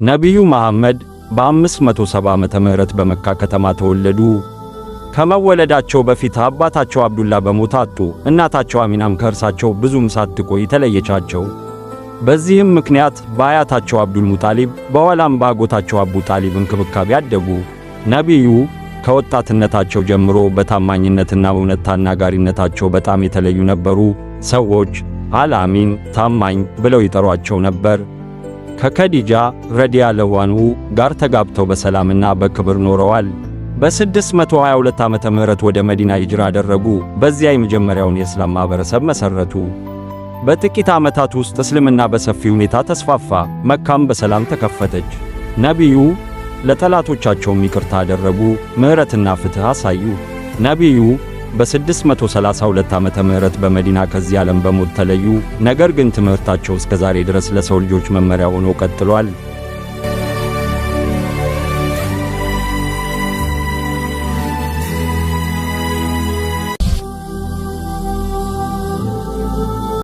ነቢዩ መሐመድ በ570 ዓመተ ምህረት በመካ ከተማ ተወለዱ። ከመወለዳቸው በፊት አባታቸው አብዱላ በሞት አጡ። እናታቸው አሚናም ከእርሳቸው ብዙም ሳትቆይ ተለየቻቸው። በዚህም ምክንያት በአያታቸው አብዱል ሙጣሊብ በኋላም በአጎታቸው አቡ ጣሊብ እንክብካቤ አደጉ። ነቢዩ ከወጣትነታቸው ጀምሮ በታማኝነትና እውነት ተናጋሪነታቸው በጣም የተለዩ ነበሩ። ሰዎች አልአሚን ታማኝ ብለው ይጠሯቸው ነበር። ከከዲጃ ረዲየላሁ ዐንሁ ጋር ተጋብተው በሰላምና በክብር ኖረዋል። በ622 ዓመተ ምህረት ወደ መዲና ሂጅራ አደረጉ። በዚያ የመጀመሪያውን የእስላም ማህበረሰብ መሰረቱ። በጥቂት ዓመታት ውስጥ እስልምና በሰፊ ሁኔታ ተስፋፋ። መካም በሰላም ተከፈተች። ነቢዩ ለጠላቶቻቸውም ይቅርታ አደረጉ፣ ምሕረትና ፍትሕ አሳዩ። ነቢዩ በ632 ዓመተ ምህረት በመዲና ከዚህ ዓለም በሞት ተለዩ። ነገር ግን ትምህርታቸው እስከ ዛሬ ድረስ ለሰው ልጆች መመሪያ ሆኖ ቀጥሏል።